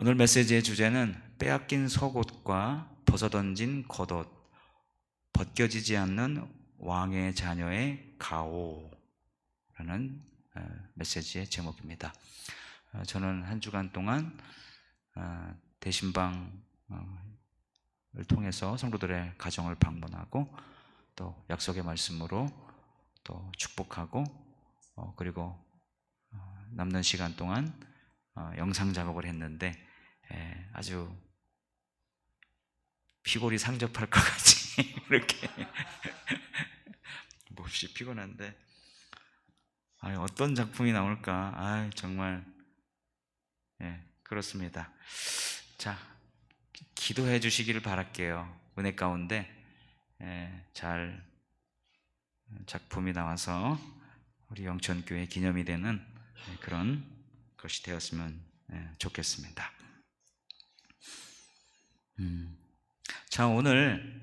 오늘 메시지의 주제는 빼앗긴 속옷과 벗어던진 겉옷, 벗겨지지 않는 왕의 자녀의 가오라는 메시지의 제목입니다. 저는 한 주간 동안 대신방을 통해서 성도들의 가정을 방문하고 또 약속의 말씀으로 또 축복하고 그리고 남는 시간 동안 영상 작업을 했는데 아주 피골이 상접할 것 같이 이렇게 몹시 피곤한데 어떤 작품이 나올까 정말 그렇습니다. 자, 기도해 주시기를 바랄게요. 은혜 가운데 잘 작품이 나와서 우리 영천교회 기념이 되는 그런 것이 되었으면 좋겠습니다. 자, 오늘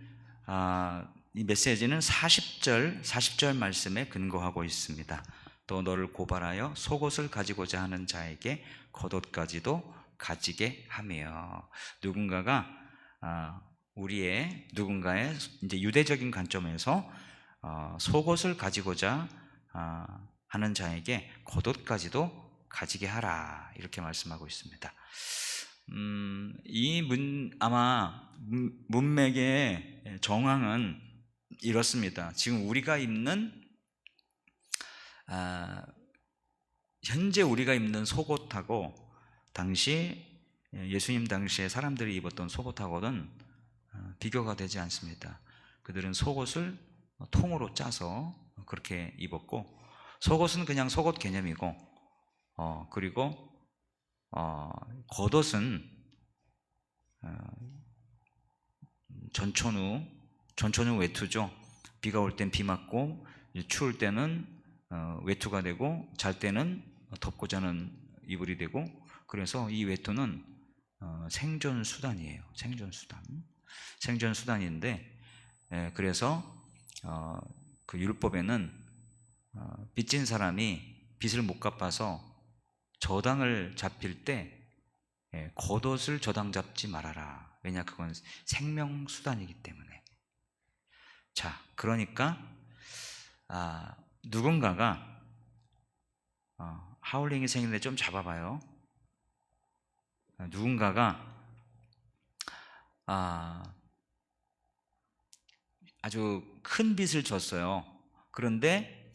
이 메시지는 40절 말씀에 근거하고 있습니다. 또 너를 고발하여 속옷을 가지고자 하는 자에게 겉옷까지도 가지게 하며, 누군가의 이제 유대적인 관점에서 속옷을 가지고자 하는 자에게 겉옷까지도 가지게 하라, 이렇게 말씀하고 있습니다. 아마 문맥의 정황은 이렇습니다. 지금 우리가 입는 현재 우리가 입는 속옷하고 예수님 당시에 사람들이 입었던 속옷하고는 비교가 되지 않습니다. 그들은 속옷을 통으로 짜서 그렇게 입었고, 속옷은 그냥 속옷 개념이고, 그리고 겉옷은 전천후 외투죠. 비가 올 땐 비 맞고, 추울 때는 외투가 되고, 잘 때는 덮고 자는 이불이 되고, 그래서 이 외투는 생존 수단이에요. 생존 수단인데, 그래서 그 율법에는 빚진 사람이 빚을 못 갚아서 저당을 잡힐 때 겉옷을 저당 잡지 말아라. 왜냐, 그건 생명수단이기 때문에. 자, 그러니까 누군가가 하울링이 생기는데 좀 잡아봐요. 누군가가 아주 큰 빚을 졌어요. 그런데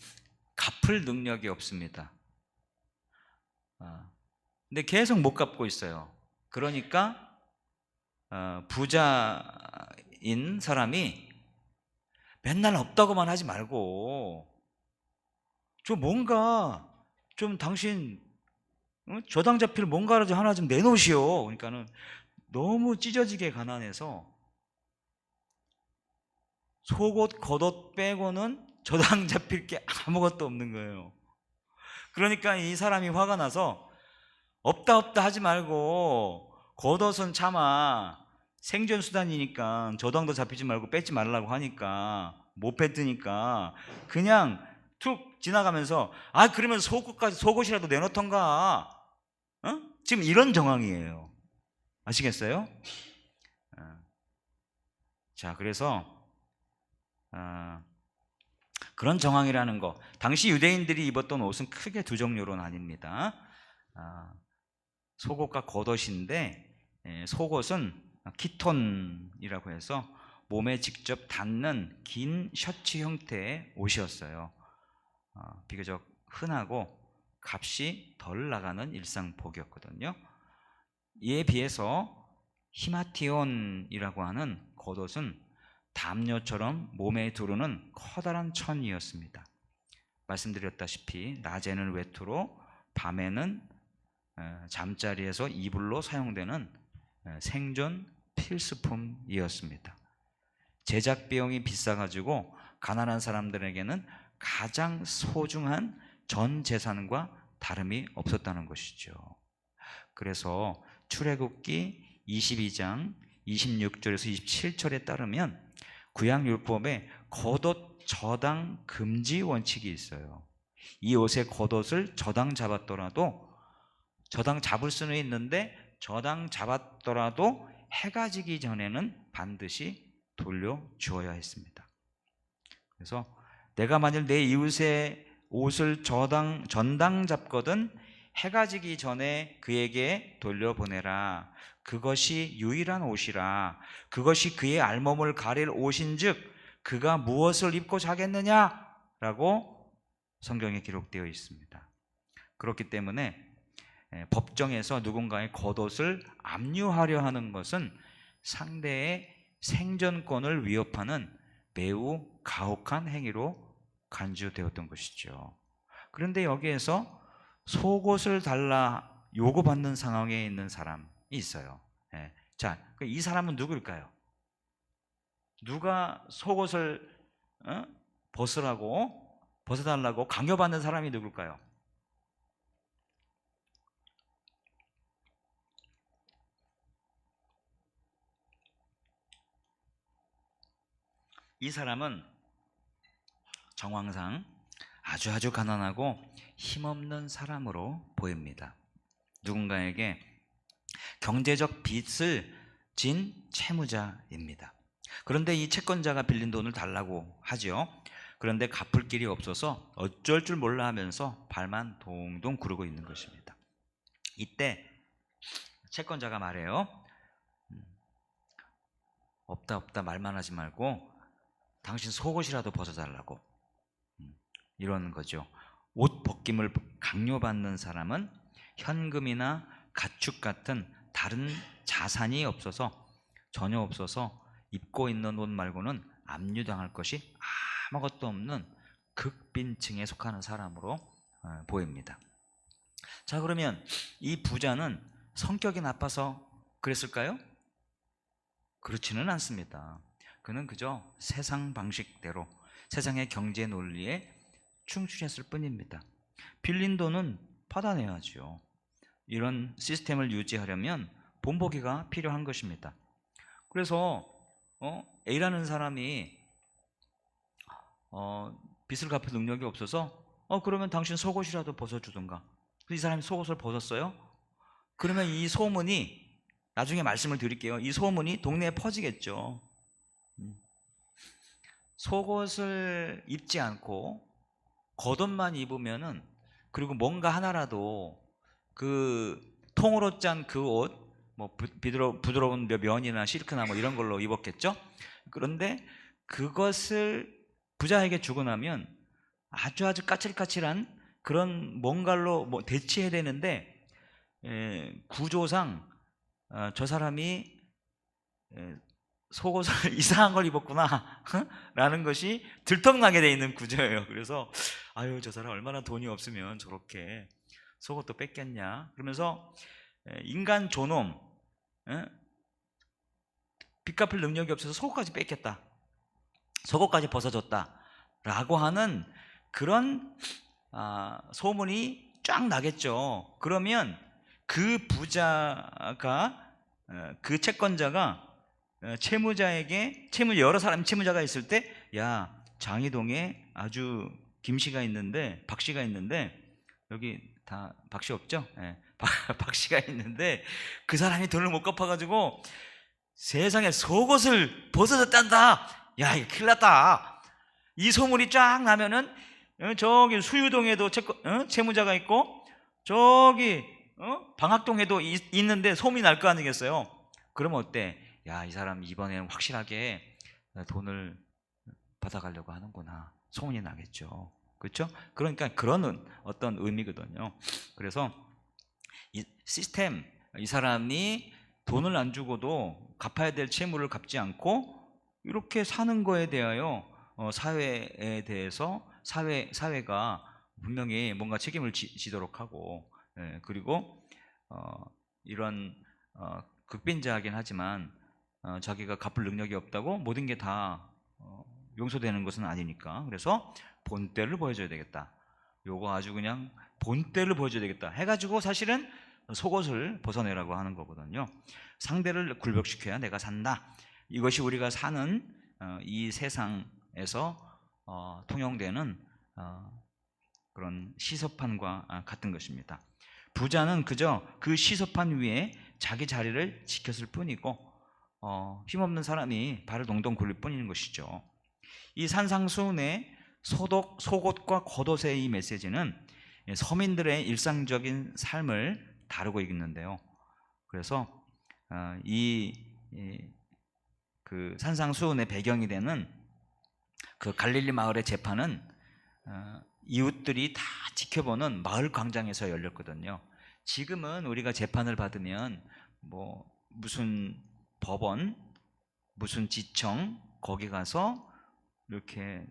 갚을 능력이 없습니다. 근데 계속 못 갚고 있어요. 그러니까 부자인 사람이 맨날 없다고만 하지 말고 좀 당신 저당 잡힐 뭔가라도 하나 좀 내놓으시오. 그러니까는 너무 찢어지게 가난해서 속옷 겉옷 빼고는 저당 잡힐 게 아무것도 없는 거예요. 그러니까 이 사람이 화가 나서 없다 하지 말고 겉옷은 차마 생존수단이니까 저당도 잡히지 말고 뺏지 말라고 하니까 못 뱉으니까 그냥 툭 지나가면서 그러면 속옷이라도 내놓던가, 지금 이런 정황이에요. 아시겠어요? 자, 그래서 그런 정황이라는 거, 당시 유대인들이 입었던 옷은 크게 두 종류로 나뉩니다. 속옷과 겉옷인데, 속옷은 키톤이라고 해서 몸에 직접 닿는 긴 셔츠 형태의 옷이었어요. 비교적 흔하고 값이 덜 나가는 일상복이었거든요. 이에 비해서 히마티온이라고 하는 겉옷은 담요처럼 몸에 두르는 커다란 천이었습니다. 말씀드렸다시피 낮에는 외투로, 밤에는 잠자리에서 이불로 사용되는 생존 필수품이었습니다. 제작 비용이 비싸가지고 가난한 사람들에게는 가장 소중한 전 재산과 다름이 없었다는 것이죠. 그래서 출애굽기 22장 26절에서 27절에 따르면 구약율법에 겉옷 저당 금지 원칙이 있어요. 이 옷의 겉옷을 저당 잡았더라도, 저당 잡을 수는 있는데 저당 잡았더라도 해가 지기 전에는 반드시 돌려주어야 했습니다. 그래서 내가 만일 내 이웃의 옷을 전당 잡거든 해가 지기 전에 그에게 돌려보내라. 그것이 유일한 옷이라. 그것이 그의 알몸을 가릴 옷인즉 그가 무엇을 입고 자겠느냐? 라고 성경에 기록되어 있습니다. 그렇기 때문에 법정에서 누군가의 겉옷을 압류하려 하는 것은 상대의 생존권을 위협하는 매우 가혹한 행위로 간주되었던 것이죠. 그런데 여기에서 속옷을 달라 요구받는 상황에 있는 사람이 있어요. 자, 이 사람은 누구일까요? 누가 속옷을 벗어달라고 강요받는 사람이 누굴까요? 이 사람은 정황상 아주 가난하고 힘없는 사람으로 보입니다. 누군가에게 경제적 빚을 진 채무자입니다. 그런데 이 채권자가 빌린 돈을 달라고 하죠. 그런데 갚을 길이 없어서 어쩔 줄 몰라 하면서 발만 동동 구르고 있는 것입니다. 이때 채권자가 말해요. 없다 말만 하지 말고 당신 속옷이라도 벗어달라고, 이러는 거죠. 옷 벗김을 강요받는 사람은 현금이나 가축 같은 다른 자산이 전혀 없어서 입고 있는 옷 말고는 압류당할 것이 아무것도 없는 극빈층에 속하는 사람으로 보입니다. 자, 그러면 이 부자는 성격이 나빠서 그랬을까요? 그렇지는 않습니다. 그는 그저 세상 방식대로 세상의 경제 논리에 충실했을 뿐입니다. 빌린 돈은 받아내야죠. 이런 시스템을 유지하려면 본보기가 필요한 것입니다. 그래서 A라는 사람이 빚을 갚을 능력이 없어서 그러면 당신 속옷이라도 벗어주든가. 이 사람이 속옷을 벗었어요? 그러면 이 소문이, 나중에 말씀을 드릴게요, 이 소문이 동네에 퍼지겠죠. 속옷을 입지 않고 겉옷만 입으면은, 그리고 뭔가 하나라도 그 통으로 짠 그 옷, 뭐 부드러운 면이나 실크나 뭐 이런 걸로 입었겠죠. 그런데 그것을 부자에게 주고 나면 아주 까칠까칠한 그런 뭔가로 대체해야 되는데, 구조상 저 사람이 속옷을 이상한 걸 입었구나 라는 것이 들통나게 돼 있는 구조예요. 그래서 아유, 저 사람 얼마나 돈이 없으면 저렇게 속옷도 뺏겼냐 그러면서 인간 존엄, 빚 갚을 능력이 없어서 속옷까지 뺏겼다, 속옷까지 벗어줬다 라고 하는 그런 소문이 쫙 나겠죠. 그러면 그 부자가, 그 채권자가 여러 사람 채무자가 있을 때, 야, 장이동에 아주 김씨가 있는데, 박씨가 있는데, 여기 다 박씨 없죠? 박씨가 있는데 그 사람이 돈을 못 갚아가지고 세상에 속옷을 벗어졌단다. 야, 이거 큰일 났다. 이 소문이 쫙 나면은 저기 수유동에도 채무자가 있고 저기 방학동에도 있는데 소문이 날 거 아니겠어요? 그러면 어때? 야, 이 사람 이번에는 확실하게 돈을 받아가려고 하는구나, 소문이 나겠죠. 그렇죠? 그러니까 그런 어떤 의미거든요. 그래서 이 시스템, 이 사람이 돈을 안 주고도 갚아야 될 채무를 갚지 않고 이렇게 사는 거에 대하여 사회에 대해서 사회가 분명히 뭔가 책임을 지도록 하고, 그리고 이런 극빈자하긴 하지만 자기가 갚을 능력이 없다고 모든 게 다 용서되는 것은 아니니까, 그래서 본때를 보여줘야 되겠다, 요거 아주 그냥 본때를 보여줘야 되겠다 해가지고 사실은 속옷을 벗어내라고 하는 거거든요. 상대를 굴복시켜야 내가 산다. 이것이 우리가 사는 이 세상에서 통용되는 그런 시소판과 같은 것입니다. 부자는 그저 그 시소판 위에 자기 자리를 지켰을 뿐이고 힘없는 사람이 발을 동동 굴릴 뿐인 것이죠. 이 산상수훈의 속옷과 겉옷의 이 메시지는 서민들의 일상적인 삶을 다루고 있는데요. 그래서 그 산상수훈의 배경이 되는 그 갈릴리 마을의 재판은 이웃들이 다 지켜보는 마을 광장에서 열렸거든요. 지금은 우리가 재판을 받으면 뭐 무슨 법원, 무슨 지청 거기 가서 이렇게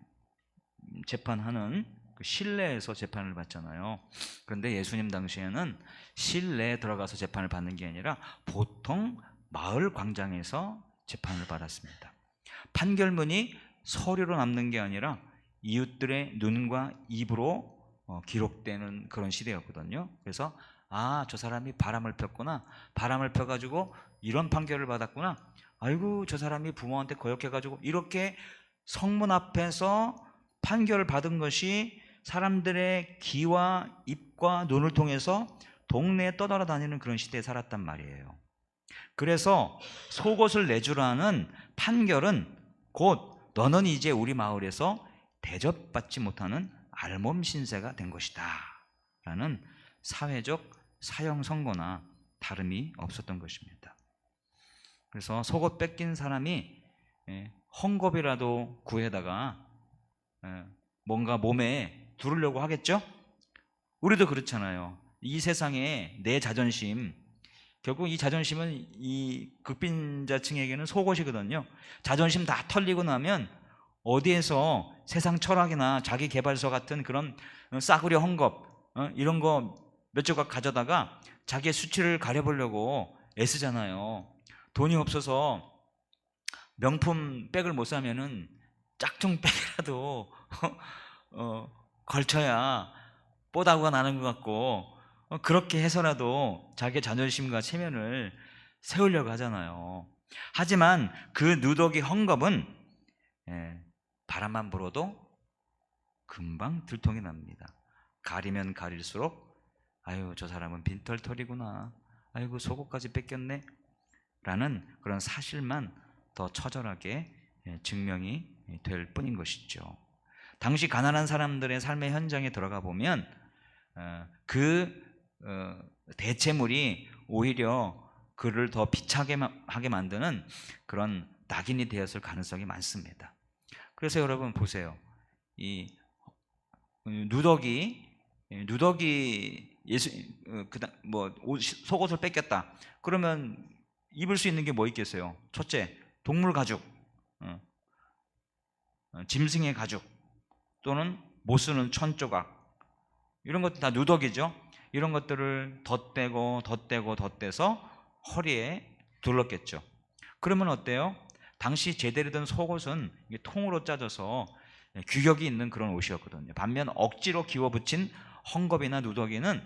재판하는 그 실내에서 재판을 받잖아요. 그런데 예수님 당시에는 실내에 들어가서 재판을 받는 게 아니라 보통 마을 광장에서 재판을 받았습니다. 판결문이 서류로 남는 게 아니라 이웃들의 눈과 입으로 기록되는 그런 시대였거든요. 그래서 저 사람이 바람을 폈구나. 바람을 펴가지고 이런 판결을 받았구나. 아이고 저 사람이 부모한테 거역해가지고 이렇게 성문 앞에서 판결을 받은 것이 사람들의 귀와 입과 눈을 통해서 동네에 떠돌아다니는 그런 시대에 살았단 말이에요. 그래서 속옷을 내주라는 판결은 곧 너는 이제 우리 마을에서 대접받지 못하는 알몸 신세가 된 것이다 라는 사회적 사형 선고나 다름이 없었던 것입니다. 그래서 속옷 뺏긴 사람이 헝겊이라도 구해다가 뭔가 몸에 두르려고 하겠죠? 우리도 그렇잖아요. 이 세상에 내 자존심, 결국 이 자존심은 이 극빈자층에게는 속옷이거든요. 자존심 다 털리고 나면 어디에서 세상 철학이나 자기 개발서 같은 그런 싸구려 헝겊 이런 거 몇 조각 가져다가 자기의 수치를 가려보려고 애쓰잖아요. 돈이 없어서 명품 백을 못 사면은 짝퉁 백이라도 걸쳐야 뽀다구가 나는 것 같고 그렇게 해서라도 자기의 자존심과 체면을 세우려고 하잖아요. 하지만 그 누더기 헝겊은 바람만 불어도 금방 들통이 납니다. 가리면 가릴수록 아유 저 사람은 빈털털이구나, 아이고 속옷까지 뺏겼네 라는 그런 사실만 더 처절하게 증명이 될 뿐인 것이죠. 당시 가난한 사람들의 삶의 현장에 들어가 보면 대체물이 오히려 그를 더 비참하게 만드는 그런 낙인이 되었을 가능성이 많습니다. 그래서 여러분 보세요. 이 누더기 속옷을 뺏겼다. 그러면 입을 수 있는 게 뭐 있겠어요? 첫째, 동물 가죽, 짐승의 가죽 또는 못 쓰는 천 조각 이런 것도 다 누더기죠. 이런 것들을 덧대서 허리에 둘렀겠죠. 그러면 어때요? 당시 제대로 된 속옷은 통으로 짜져서 규격이 있는 그런 옷이었거든요. 반면 억지로 기워붙인 헝겊이나 누더기는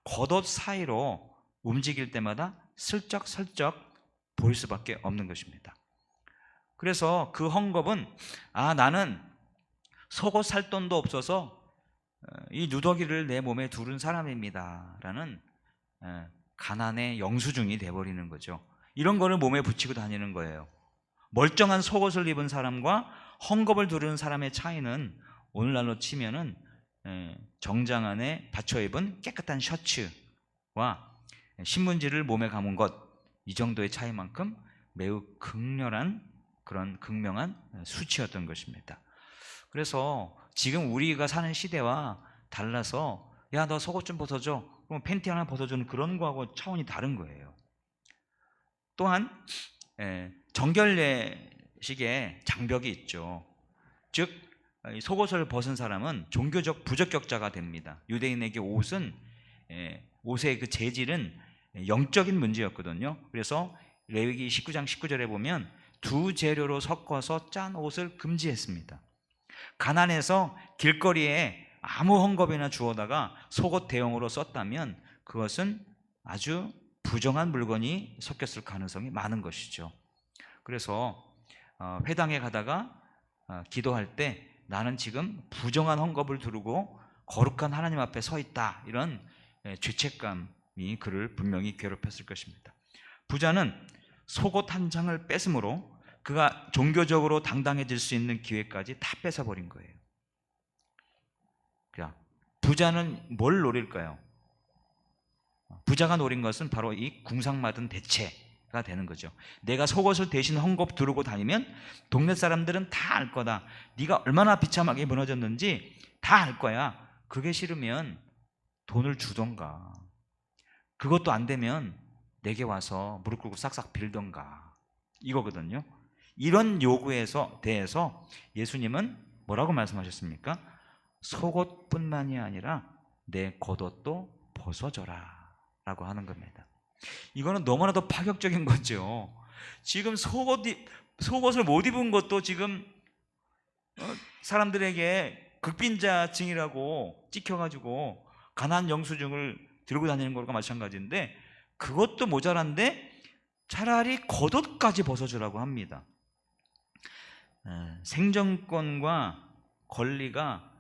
겉옷 사이로 움직일 때마다 슬쩍슬쩍 보일 수밖에 없는 것입니다. 그래서 그 헝겊은 나는 속옷 살 돈도 없어서 이 누더기를 내 몸에 두른 사람입니다 라는 가난의 영수증이 돼버리는 거죠. 이런 거를 몸에 붙이고 다니는 거예요. 멀쩡한 속옷을 입은 사람과 헝겊을 두른 사람의 차이는 오늘날로 치면은 정장 안에 받쳐 입은 깨끗한 셔츠와 신문지를 몸에 감은 것 이 정도의 차이만큼 매우 극렬한 그런 극명한 수치였던 것입니다. 그래서 지금 우리가 사는 시대와 달라서 야 너 속옷 좀 벗어줘, 그럼 팬티 하나 벗어주는 그런 거하고 차원이 다른 거예요. 또한 정결례식에 장벽이 있죠. 즉 속옷을 벗은 사람은 종교적 부적격자가 됩니다. 유대인에게 옷의 그 재질은 영적인 문제였거든요. 그래서 레위기 19장 19절에 보면 두 재료로 섞어서 짠 옷을 금지했습니다. 가난해서 길거리에 아무 헝겊이나 주워다가 속옷 대용으로 썼다면 그것은 아주 부정한 물건이 섞였을 가능성이 많은 것이죠. 그래서 회당에 가다가 기도할 때 나는 지금 부정한 헝겊을 두르고 거룩한 하나님 앞에 서 있다, 이런 죄책감이 그를 분명히 괴롭혔을 것입니다. 부자는 속옷 한 장을 뺏음으로 그가 종교적으로 당당해질 수 있는 기회까지 다 뺏어버린 거예요. 자, 부자는 뭘 노릴까요? 부자가 노린 것은 바로 이 궁상맞은 대체가 되는 거죠. 내가 속옷을 대신 헝겊 두르고 다니면 동네 사람들은 다 알 거다. 네가 얼마나 비참하게 무너졌는지 다 알 거야. 그게 싫으면 돈을 주던가, 그것도 안 되면 내게 와서 무릎 꿇고 싹싹 빌던가, 이거거든요. 이런 요구에서 대해서 예수님은 뭐라고 말씀하셨습니까? 속옷뿐만이 아니라 내 겉옷도 벗어줘라 라고 하는 겁니다. 이거는 너무나도 파격적인 거죠. 지금 속옷을 못 입은 것도 지금 사람들에게 극빈자증이라고 찍혀가지고 가난 영수증을 들고 다니는 것과 마찬가지인데, 그것도 모자란데 차라리 겉옷까지 벗어주라고 합니다. 생존권과 권리가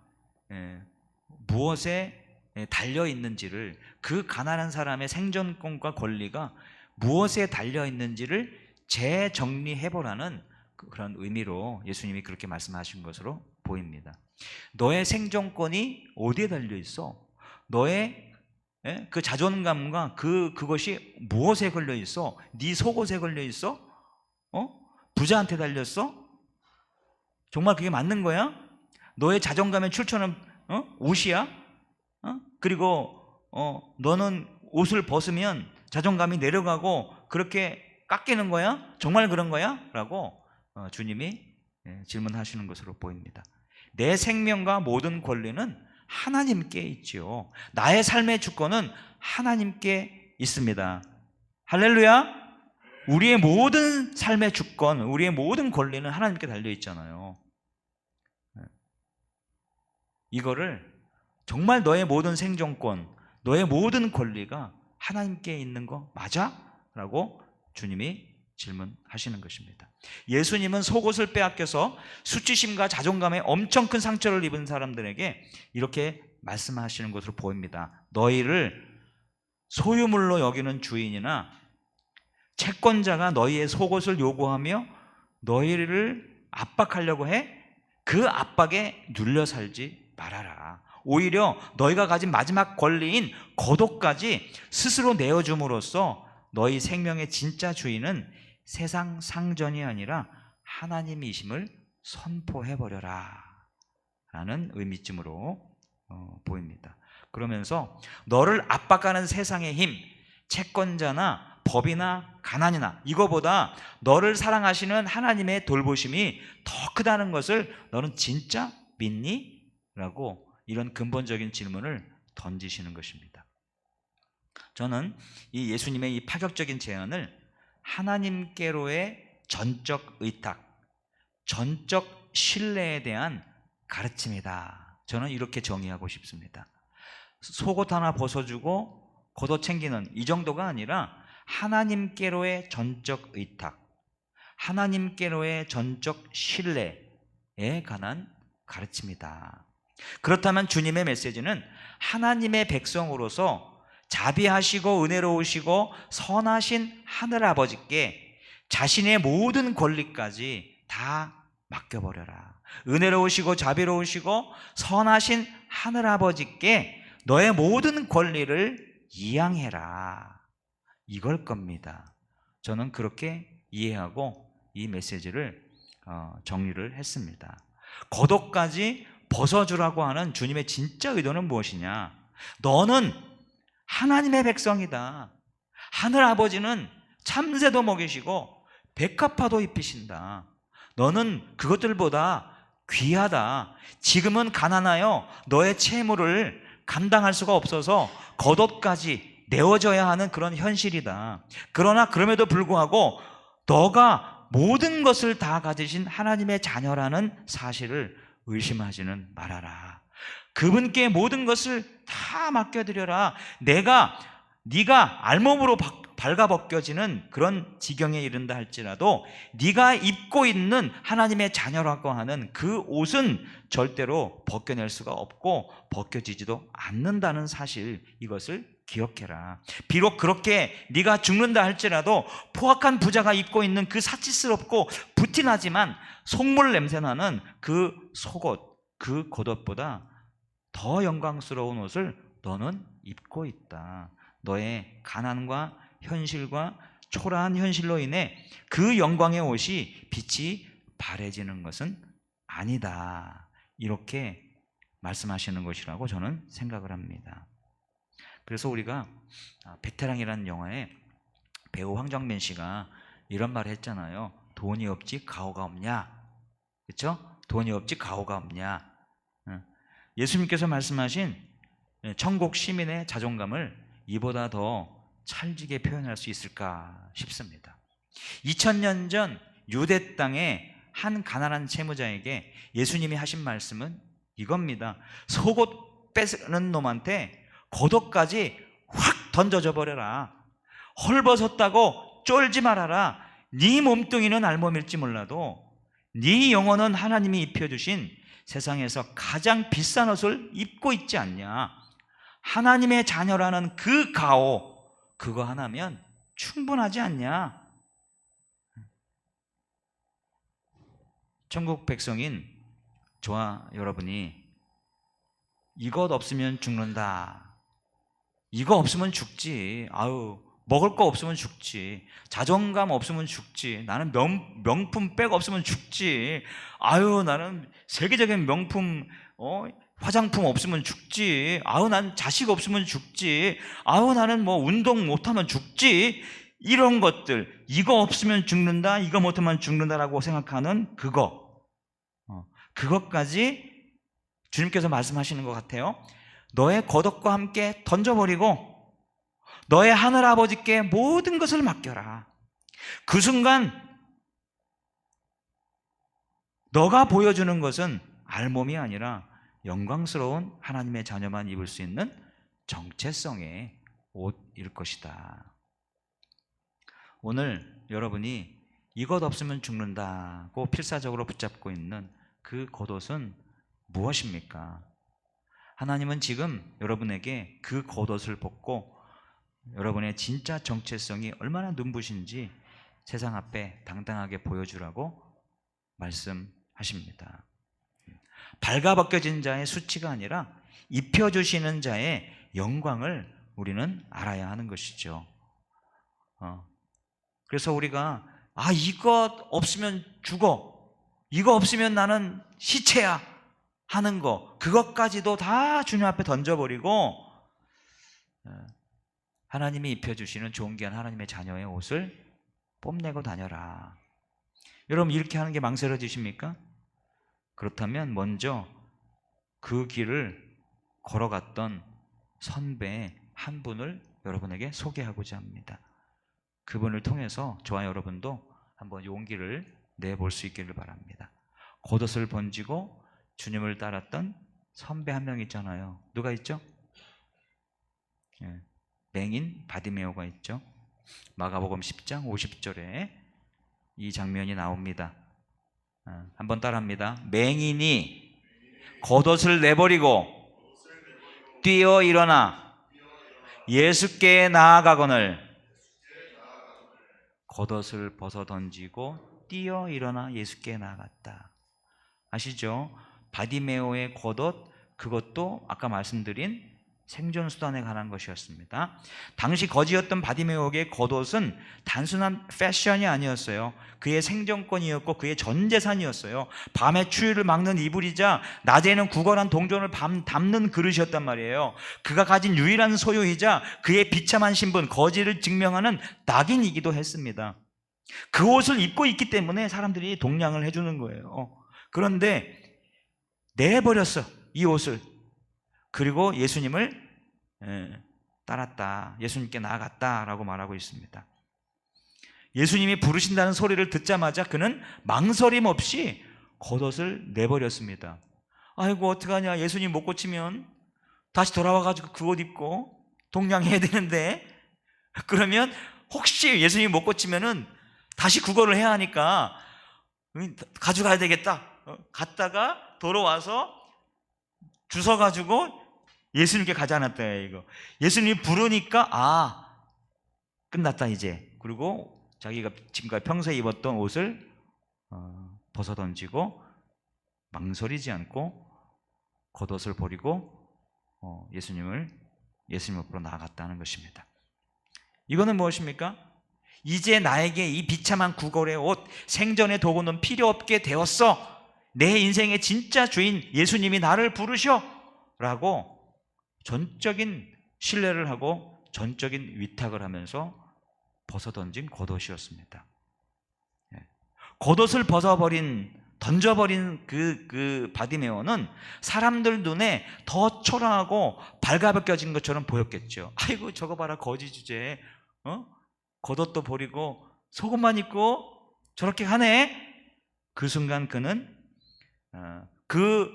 무엇에 달려있는지를, 그 가난한 사람의 생존권과 권리가 무엇에 달려있는지를 재정리해보라는 그런 의미로 예수님이 그렇게 말씀하신 것으로 보입니다. 너의 생존권이 어디에 달려있어? 너의 그 자존감과 그것이 무엇에 걸려있어? 네 속옷에 걸려있어? 부자한테 달렸어? 정말 그게 맞는 거야? 너의 자존감의 출처는 옷이야? 그리고 너는 옷을 벗으면 자존감이 내려가고 그렇게 깎이는 거야? 정말 그런 거야? 라고 주님이 질문하시는 것으로 보입니다. 내 생명과 모든 권리는 하나님께 있지요. 나의 삶의 주권은 하나님께 있습니다. 할렐루야. 우리의 모든 삶의 주권, 우리의 모든 권리는 하나님께 달려 있잖아요. 이거를 정말 너의 모든 생존권, 너의 모든 권리가 하나님께 있는 거 맞아? 라고 주님이 질문하시는 것입니다. 예수님은 속옷을 빼앗겨서 수치심과 자존감에 엄청 큰 상처를 입은 사람들에게 이렇게 말씀하시는 것으로 보입니다. 너희를 소유물로 여기는 주인이나 채권자가 너희의 속옷을 요구하며 너희를 압박하려고 해? 그 압박에 눌려 살지 말아라. 오히려 너희가 가진 마지막 권리인 겉옷까지 스스로 내어줌으로써 너희 생명의 진짜 주인은 세상 상전이 아니라 하나님이심을 선포해버려라 라는 의미쯤으로 보입니다. 그러면서 너를 압박하는 세상의 힘, 채권자나 법이나 가난이나 이거보다 너를 사랑하시는 하나님의 돌보심이 더 크다는 것을 너는 진짜 믿니? 라고 이런 근본적인 질문을 던지시는 것입니다. 저는 이 예수님의 이 파격적인 제안을 하나님께로의 전적 의탁, 전적 신뢰에 대한 가르침이다, 저는 이렇게 정의하고 싶습니다. 속옷 하나 벗어주고 겉옷 챙기는 이 정도가 아니라 하나님께로의 전적 의탁, 하나님께로의 전적 신뢰에 관한 가르침이다. 그렇다면 주님의 메시지는 하나님의 백성으로서 자비하시고 은혜로우시고 선하신 하늘아버지께 자신의 모든 권리까지 다 맡겨버려라. 은혜로우시고 자비로우시고 선하신 하늘아버지께 너의 모든 권리를 이양해라, 이걸 겁니다. 저는 그렇게 이해하고 이 메시지를 정리를 했습니다. 겉옷까지 벗어주라고 하는 주님의 진짜 의도는 무엇이냐? 너는 하나님의 백성이다. 하늘아버지는 참새도 먹이시고 백합화도 입히신다. 너는 그것들보다 귀하다. 지금은 가난하여 너의 채무를 감당할 수가 없어서 겉옷까지 내어줘야 하는 그런 현실이다. 그러나 그럼에도 불구하고 너가 모든 것을 다 가지신 하나님의 자녀라는 사실을 의심하지는 말아라. 그분께 모든 것을 다 맡겨드려라. 네가 알몸으로 발가벗겨지는 그런 지경에 이른다 할지라도 네가 입고 있는 하나님의 자녀라고 하는 그 옷은 절대로 벗겨낼 수가 없고 벗겨지지도 않는다는 사실, 이것을 기억해라. 비록 그렇게 네가 죽는다 할지라도 포악한 부자가 입고 있는 그 사치스럽고 부티나지만 속물 냄새나는 그 속옷, 그 겉옷보다 더 영광스러운 옷을 너는 입고 있다. 너의 가난과 현실과 초라한 현실로 인해 그 영광의 옷이 빛이 바래지는 것은 아니다. 이렇게 말씀하시는 것이라고 저는 생각을 합니다. 그래서 우리가 베테랑이라는 영화에 배우 황정민 씨가 이런 말을 했잖아요. 돈이 없지 가오가 없냐? 그렇죠? 돈이 없지 가오가 없냐? 예수님께서 말씀하신 천국 시민의 자존감을 이보다 더 찰지게 표현할 수 있을까 싶습니다. 2000년 전 유대 땅의 한 가난한 채무자에게 예수님이 하신 말씀은 이겁니다. 속옷 뺏는 놈한테 겉옷까지 확 던져줘 버려라. 헐벗었다고 쫄지 말아라. 네 몸뚱이는 알몸일지 몰라도 네 영혼은 하나님이 입혀주신 세상에서 가장 비싼 옷을 입고 있지 않냐. 하나님의 자녀라는 그 가오, 그거 하나면 충분하지 않냐. 천국 백성인 저와 여러분이 이것 없으면 죽는다, 이거 없으면 죽지, 아유 먹을 거 없으면 죽지, 자존감 없으면 죽지, 나는 명품 백 없으면 죽지, 아유 나는 세계적인 명품 화장품 없으면 죽지, 아유 난 자식 없으면 죽지, 아유 나는 뭐 운동 못하면 죽지, 이런 것들, 이거 없으면 죽는다, 이거 못하면 죽는다라고 생각하는 그것까지 주님께서 말씀하시는 것 같아요. 너의 겉옷과 함께 던져버리고 너의 하늘아버지께 모든 것을 맡겨라. 그 순간 너가 보여주는 것은 알몸이 아니라 영광스러운 하나님의 자녀만 입을 수 있는 정체성의 옷일 것이다. 오늘 여러분이 이것 없으면 죽는다고 필사적으로 붙잡고 있는 그 겉옷은 무엇입니까? 하나님은 지금 여러분에게 그 겉옷을 벗고 여러분의 진짜 정체성이 얼마나 눈부신지 세상 앞에 당당하게 보여주라고 말씀하십니다. 발가벗겨진 자의 수치가 아니라 입혀주시는 자의 영광을 우리는 알아야 하는 것이죠. 그래서 우리가 이것 없으면 죽어, 이거 없으면 나는 시체야 하는 거, 그것까지도 다 주님 앞에 던져버리고 하나님이 입혀주시는 존귀한 하나님의 자녀의 옷을 뽐내고 다녀라. 여러분 이렇게 하는 게 망설여지십니까? 그렇다면 먼저 그 길을 걸어갔던 선배 한 분을 여러분에게 소개하고자 합니다. 그분을 통해서 저와 여러분도 한번 용기를 내볼 수 있기를 바랍니다. 겉옷을 번지고 주님을 따랐던 선배 한 명 있잖아요. 누가 있죠? 맹인 바디메오가 있죠. 마가복음 10장 50절에 이 장면이 나옵니다. 한번 따라합니다. 맹인이 겉옷을 내버리고 뛰어 일어나 예수께 나아가거늘. 겉옷을 벗어 던지고 뛰어 일어나 예수께 나아갔다. 아시죠? 바디메오의 겉옷, 그것도 아까 말씀드린 생존수단에 관한 것이었습니다. 당시 거지였던 바디메오의 겉옷은 단순한 패션이 아니었어요. 그의 생존권이었고 그의 전재산이었어요. 밤에 추위를 막는 이불이자 낮에는 구걸한 동전을 담는 그릇이었단 말이에요. 그가 가진 유일한 소유이자 그의 비참한 신분, 거지를 증명하는 낙인이기도 했습니다. 그 옷을 입고 있기 때문에 사람들이 동냥을 해주는 거예요. 그런데 내버렸어, 이 옷을. 그리고 예수님을 따랐다, 예수님께 나아갔다라고 말하고 있습니다. 예수님이 부르신다는 소리를 듣자마자 그는 망설임 없이 겉옷을 내버렸습니다. 아이고 어떡하냐, 예수님 못 고치면 다시 돌아와가지고 그 옷 입고 동냥해야 되는데, 그러면 혹시 예수님이 못 고치면은 다시 구걸을 해야 하니까 가져가야 되겠다. 갔다가 돌아와서 주워가지고 예수님께 가지 않았대요. 이거 예수님이 부르니까 끝났다 이제. 그리고 자기가 지금까지 평소에 입었던 옷을 벗어 던지고 망설이지 않고 겉옷을 버리고 예수님 앞으로 나아갔다는 것입니다. 이거는 무엇입니까? 이제 나에게 이 비참한 구걸의 옷, 생전의 도구는 필요 없게 되었어. 내 인생의 진짜 주인 예수님이 나를 부르셔 라고 전적인 신뢰를 하고 전적인 위탁을 하면서 벗어던진 겉옷이었습니다. 겉옷을 던져버린 그 바디메오는 사람들 눈에 더 초라하고 발가벗겨진 것처럼 보였겠죠. 아이고 저거 봐라, 거지 주제. 겉옷도 버리고 속옷만 입고 저렇게 하네. 그 순간 그는 그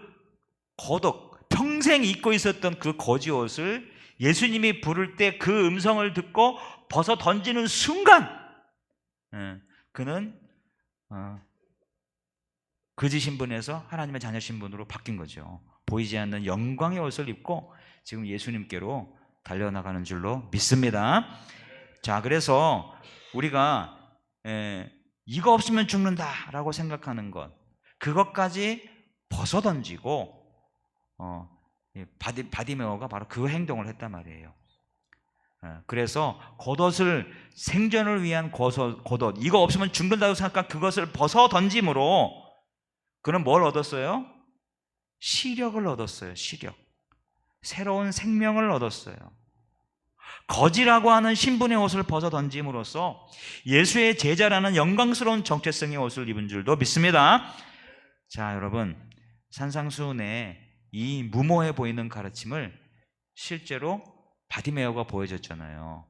겉옷, 평생 입고 있었던 그 거지 옷을 예수님이 부를 때 그 음성을 듣고 벗어 던지는 순간 그는 거지 신분에서 하나님의 자녀 신분으로 바뀐 거죠. 보이지 않는 영광의 옷을 입고 지금 예수님께로 달려나가는 줄로 믿습니다. 자, 그래서 우리가 이거 없으면 죽는다라고 생각하는 것, 그것까지 벗어 던지고 바디메오가 바로 그 행동을 했단 말이에요. 그래서 겉옷을, 생존을 위한 겉옷, 이거 없으면 죽는다고 생각한 그것을 벗어 던짐으로 그는 뭘 얻었어요? 시력을 얻었어요. 시력. 새로운 생명을 얻었어요. 거지라고 하는 신분의 옷을 벗어 던짐으로써 예수의 제자라는 영광스러운 정체성의 옷을 입은 줄도 믿습니다. 자, 여러분, 산상수훈의 이 무모해 보이는 가르침을 실제로 바디메오가 보여줬잖아요.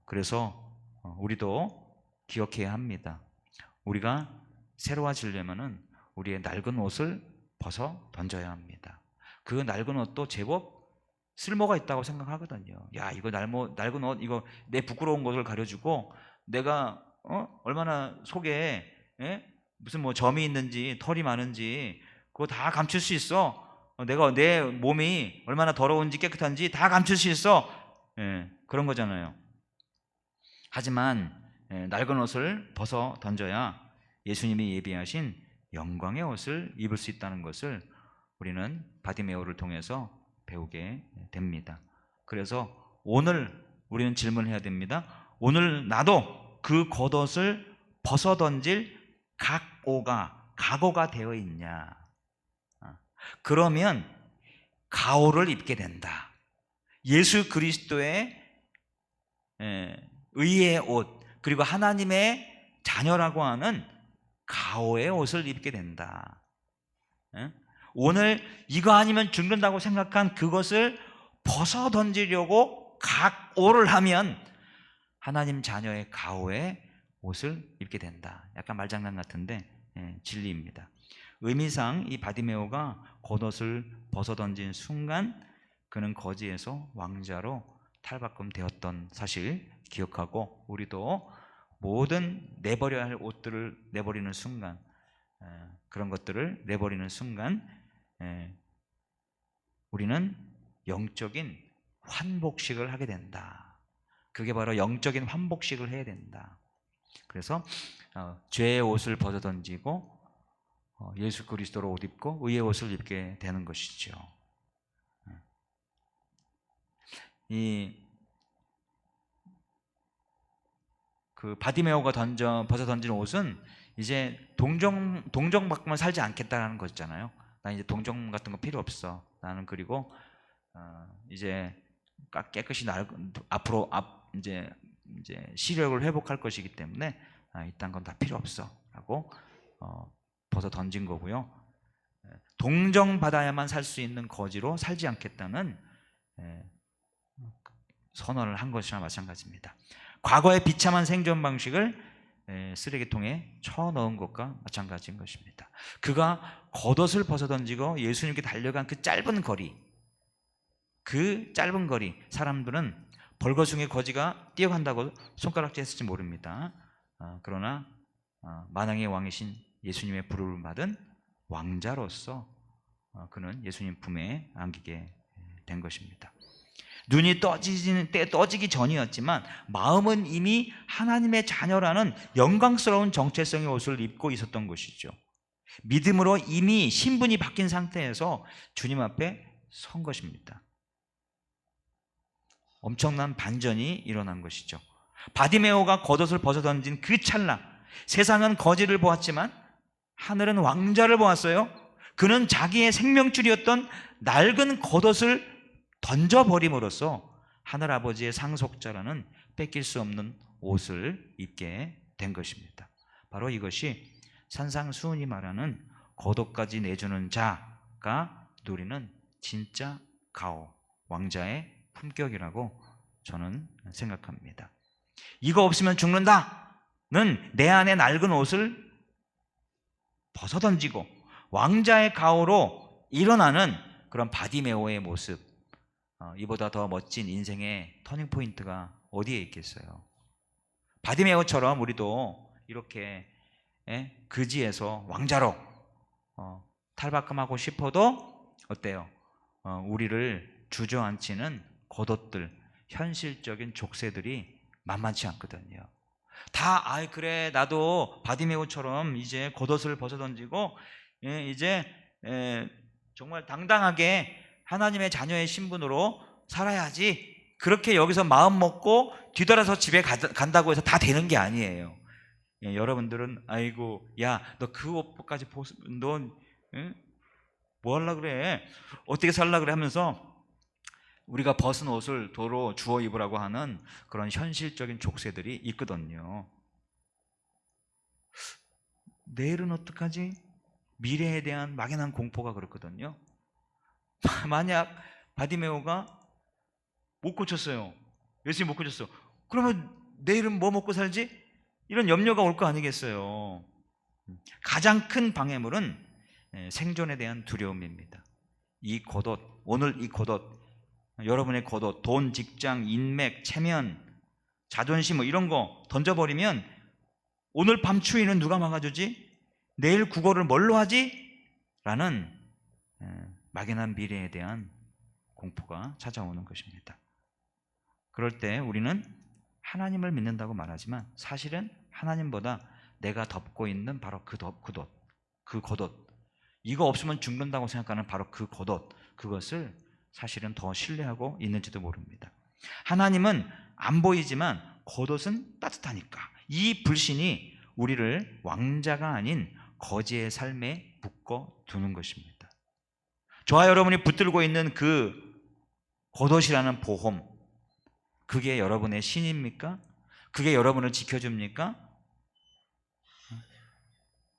그래서 우리도 기억해야 합니다. 우리가 새로워지려면은 우리의 낡은 옷을 벗어 던져야 합니다. 그 낡은 옷도 제법 쓸모가 있다고 생각하거든요. 야, 이거 낡은 옷, 이거 내 부끄러운 것을 가려주고 내가 얼마나 속에 무슨 뭐 점이 있는지 털이 많은지 그거 다 감출 수 있어. 내가 내 몸이 얼마나 더러운지 깨끗한지 다 감출 수 있어. 그런 거잖아요. 하지만 낡은 옷을 벗어 던져야 예수님이 예비하신 영광의 옷을 입을 수 있다는 것을 우리는 바디메오를 통해서 배우게 됩니다. 그래서 오늘 우리는 질문해야 됩니다. 오늘 나도 그 겉옷을 벗어 던질 각오가 되어 있냐? 그러면 가오를 입게 된다. 예수 그리스도의 의의 옷, 그리고 하나님의 자녀라고 하는 가오의 옷을 입게 된다. 오늘 이거 아니면 죽는다고 생각한 그것을 벗어 던지려고 각오를 하면 하나님 자녀의 가오의 옷을 입게 된다. 약간 말장난 같은데 진리입니다. 의미상 이 바디메오가 겉옷을 벗어 던진 순간 그는 거지에서 왕자로 탈바꿈되었던 사실 기억하고, 우리도 모든 내버려야 할 옷들을 내버리는 순간, 그런 것들을 내버리는 순간 우리는 영적인 환복식을 하게 된다. 그게 바로 영적인 환복식을 해야 된다. 그래서 죄의 옷을 벗어 던지고 예수 그리스도로 옷 입고 의의 옷을 입게 되는 것이죠. 그 바디메오가 벗어 던진 옷은 이제 동정받고만 살지 않겠다는 거잖아요. 나 이제 동정 같은 거 필요 없어. 나는 그리고 이제 깨끗이 앞으로 이제 시력을 회복할 것이기 때문에 이딴 건 다 필요 없어라고 벗어 던진 거고요. 동정받아야만 살 수 있는 거지로 살지 않겠다는 선언을 한 것이나 마찬가지입니다. 과거의 비참한 생존 방식을 쓰레기통에 쳐넣은 것과 마찬가지인 것입니다. 그가 겉옷을 벗어 던지고 예수님께 달려간 그 짧은 거리, 사람들은 벌거숭이 거지가 뛰어간다고 손가락질 했을지 모릅니다. 그러나 만왕의 왕이신 예수님의 부름을 받은 왕자로서 그는 예수님 품에 안기게 된 것입니다. 눈이 떠지기 전이었지만 마음은 이미 하나님의 자녀라는 영광스러운 정체성의 옷을 입고 있었던 것이죠. 믿음으로 이미 신분이 바뀐 상태에서 주님 앞에 선 것입니다. 엄청난 반전이 일어난 것이죠. 바디메오가 겉옷을 벗어던진 그 찰나, 세상은 거지를 보았지만 하늘은 왕자를 보았어요. 그는 자기의 생명줄이었던 낡은 겉옷을 던져버림으로써 하늘아버지의 상속자라는 뺏길 수 없는 옷을 입게 된 것입니다. 바로 이것이 산상수훈이 말하는 겉옷까지 내주는 자가 누리는 진짜 가오, 왕자의 품격이라고 저는 생각합니다. 이거 없으면 죽는다는 내 안에 낡은 옷을 벗어던지고 왕자의 가오로 일어나는 그런 바디메오의 모습, 이보다 더 멋진 인생의 터닝포인트가 어디에 있겠어요? 바디메오처럼 우리도 이렇게 그지에서 왕자로 탈바꿈하고 싶어도 어때요? 우리를 주저앉히는 겉옷들, 현실적인 족쇄들이 만만치 않거든요. 다 그래 나도 바디메오처럼 이제 겉옷을 벗어던지고 이제 정말 당당하게 하나님의 자녀의 신분으로 살아야지, 그렇게 여기서 마음 먹고 뒤돌아서 집에 간다고 해서 다 되는 게 아니에요. 여러분들은 아이고 야 너 그 옷까지 넌 뭐 하려고 그래, 어떻게 살려고 그래 하면서 우리가 벗은 옷을 도로 주워 입으라고 하는 그런 현실적인 족쇄들이 있거든요. 내일은 어떡하지? 미래에 대한 막연한 공포가 그렇거든요. 만약 바디메오가 못 고쳤어요. 예수님 못 고쳤어. 그러면 내일은 뭐 먹고 살지? 이런 염려가 올 거 아니겠어요. 가장 큰 방해물은 생존에 대한 두려움입니다. 이 겉옷, 오늘 이 겉옷, 여러분의 겉옷, 돈, 직장, 인맥, 체면, 자존심 이런 거 던져버리면 오늘 밤 추위는 누가 막아주지? 내일 국어를 뭘로 하지? 라는 막연한 미래에 대한 공포가 찾아오는 것입니다. 그럴 때 우리는 하나님을 믿는다고 말하지만 사실은 하나님보다 내가 덮고 있는 바로 그 겉옷, 이거 없으면 죽는다고 생각하는 바로 그 겉옷, 그것을 사실은 더 신뢰하고 있는지도 모릅니다. 하나님은 안 보이지만 겉옷은 따뜻하니까 이 불신이 우리를 왕자가 아닌 거지의 삶에 묶어두는 것입니다. 저와 여러분이 붙들고 있는 그 겉옷이라는 보험, 그게 여러분의 신입니까? 그게 여러분을 지켜줍니까?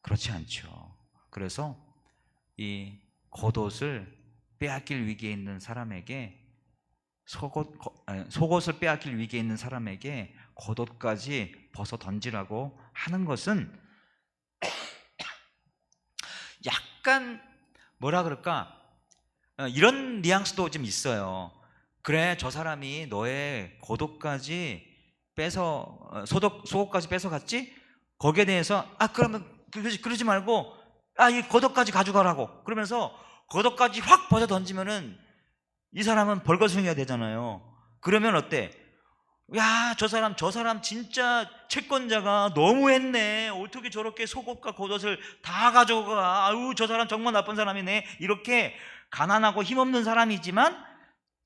그렇지 않죠. 그래서 이 겉옷을 빼앗길 위기에 있는 사람에게 속옷을 빼앗길 위기에 있는 사람에게 겉옷까지 벗어 던지라고 하는 것은 약간 뭐라 그럴까, 이런 뉘앙스도 좀 있어요. 그래 저 사람이 너의 겉옷까지 빼서 속옷까지 뺏어갔지? 거기에 대해서 그러면 그러지 말고 이 겉옷까지 가져가라고 그러면서 겉옷까지 확 벗어 던지면은 이 사람은 벌거숭이가 되잖아요. 그러면 어때? 야, 저 사람 진짜 채권자가 너무했네. 어떻게 저렇게 속옷과 겉옷을 다 가져가? 아유, 저 사람 정말 나쁜 사람이네. 이렇게 가난하고 힘없는 사람이지만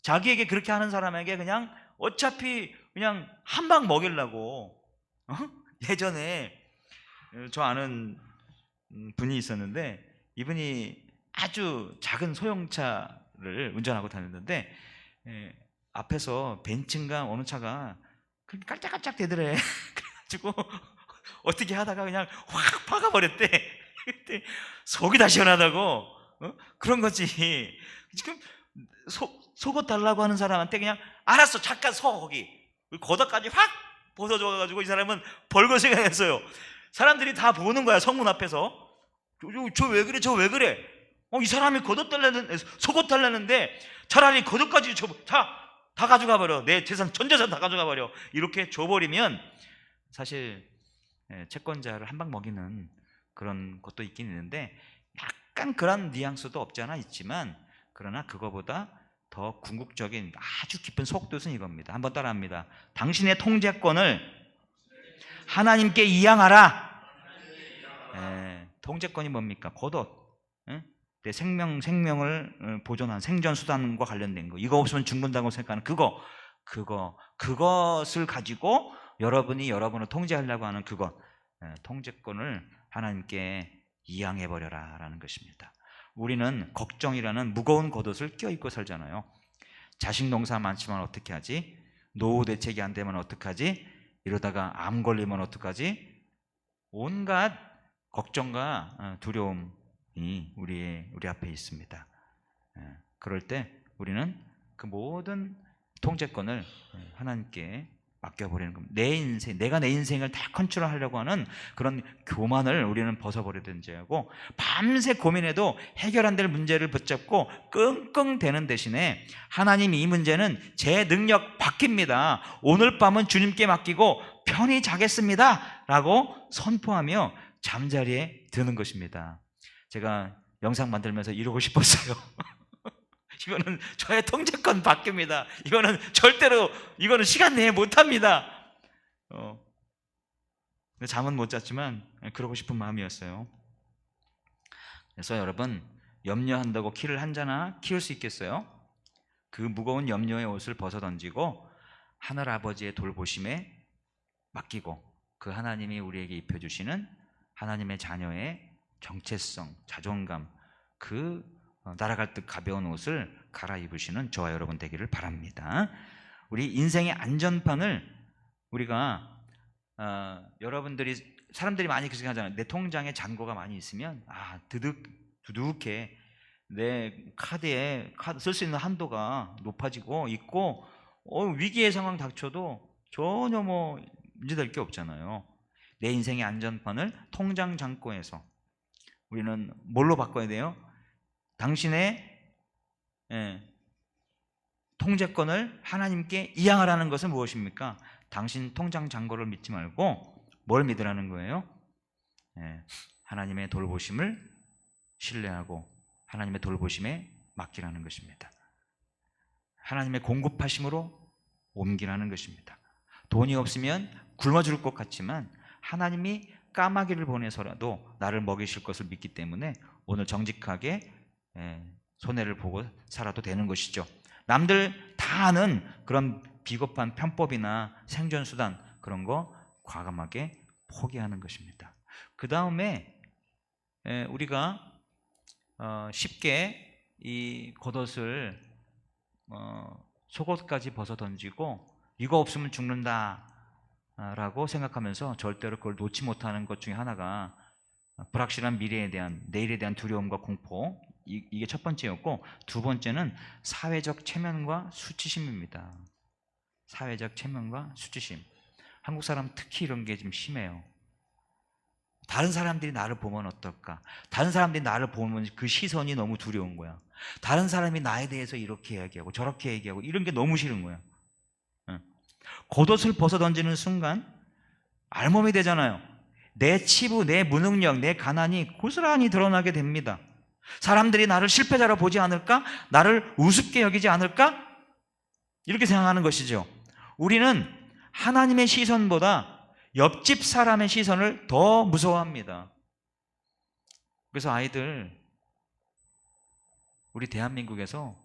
자기에게 그렇게 하는 사람에게 그냥 어차피 그냥 한 방 먹이려고. 예전에 저 아는 분이 있었는데 이분이 아주 작은 소형차를 운전하고 다녔는데 앞에서 벤츠인가 어느 차가 깔짝깔짝 대더래. 그래가지고 어떻게 하다가 그냥 확 박아버렸대. 그때 속이 다 시원하다고. 그런 거지. 지금 속옷 달라고 하는 사람한테 그냥 알았어 잠깐 서 거기 겉옷까지 확 벗어줘가지고 이 사람은 벌거숭이가 됐어요. 사람들이 다 보는 거야. 성문 앞에서 저 왜 그래 저 왜 그래, 이 사람이 속옷 달라는데 차라리 겉옷까지 다 가져가 버려. 내 재산 전 재산 다 가져가 버려. 이렇게 줘버리면 사실 채권자를 한 방 먹이는 그런 것도 있긴 있는데 약간 그런 뉘앙스도 없지 않아 있지만, 그러나 그거보다 더 궁극적인 아주 깊은 속뜻은 이겁니다. 한번 따라합니다. 당신의 통제권을 하나님께 이양하라. 통제권이 뭡니까? 겉옷. 내 생명을 보존한 생존수단과 관련된 거. 이거 없으면 죽는다고 생각하는 그것을 가지고 여러분이 여러분을 통제하려고 하는 그것. 통제권을 하나님께 이양해버려라 라는 것입니다. 우리는 걱정이라는 무거운 겉옷을 껴입고 살잖아요. 자식 농사 많지만 어떻게 하지? 노후 대책이 안 되면 어떡하지? 이러다가 암 걸리면 어떡하지? 온갖 걱정과 두려움이 우리 앞에 있습니다. 그럴 때 우리는 그 모든 통제권을 하나님께 맡겨버리는 겁니다. 내 인생, 내가 내 인생을 다 컨트롤하려고 하는 그런 교만을 우리는 벗어버리든지 하고, 밤새 고민해도 해결 안 될 문제를 붙잡고 끙끙대는 대신에 하나님, 이 문제는 제 능력 바뀝니다. 오늘 밤은 주님께 맡기고 편히 자겠습니다 라고 선포하며 잠자리에 드는 것입니다. 제가 영상 만들면서 이러고 싶었어요. 이거는 저의 통제권 바뀝니다. 이거는 절대로, 이거는 시간 내에 못합니다. 잠은 못 잤지만 그러고 싶은 마음이었어요. 그래서 여러분, 염려한다고 키를 한 자나 키울 수 있겠어요? 그 무거운 염려의 옷을 벗어던지고 하늘 아버지의 돌보심에 맡기고, 그 하나님이 우리에게 입혀주시는 하나님의 자녀의 정체성, 자존감, 그 날아갈 듯 가벼운 옷을 갈아입으시는 저와 여러분 되기를 바랍니다. 우리 인생의 안전판을 우리가 여러분들이, 사람들이 많이 그렇게 하잖아요. 내 통장에 잔고가 많이 있으면 두둑해 내 카드에 쓸 수 있는 한도가 높아지고 있고, 위기의 상황 닥쳐도 전혀 문제될 게 없잖아요. 내 인생의 안전판을 통장 잔고에서 우리는 뭘로 바꿔야 돼요? 당신의 통제권을 하나님께 이양하라는 것은 무엇입니까? 당신 통장 잔고를 믿지 말고 뭘 믿으라는 거예요? 하나님의 돌보심을 신뢰하고 하나님의 돌보심에 맡기라는 것입니다. 하나님의 공급하심으로 옮기라는 것입니다. 돈이 없으면 굶어 죽을 것 같지만 하나님이 까마귀를 보내서라도 나를 먹이실 것을 믿기 때문에 오늘 정직하게 손해를 보고 살아도 되는 것이죠. 남들 다 아는 그런 비겁한 편법이나 생존수단, 그런 거 과감하게 포기하는 것입니다. 그 다음에 우리가 쉽게 이 겉옷을 속옷까지 벗어던지고 이거 없으면 죽는다 라고 생각하면서 절대로 그걸 놓지 못하는 것 중에 하나가 불확실한 미래에 대한, 내일에 대한 두려움과 공포, 이게 첫 번째였고, 두 번째는 사회적 체면과 수치심입니다. 사회적 체면과 수치심. 한국 사람 특히 이런 게 좀 심해요. 다른 사람들이 나를 보면 어떨까? 다른 사람들이 나를 보면 그 시선이 너무 두려운 거야. 다른 사람이 나에 대해서 이렇게 얘기하고 저렇게 얘기하고 이런 게 너무 싫은 거야. 겉옷을 벗어던지는 순간 알몸이 되잖아요. 내 치부, 내 무능력, 내 가난이 고스란히 드러나게 됩니다. 사람들이 나를 실패자로 보지 않을까? 나를 우습게 여기지 않을까? 이렇게 생각하는 것이죠. 우리는 하나님의 시선보다 옆집 사람의 시선을 더 무서워합니다. 그래서 아이들, 우리 대한민국에서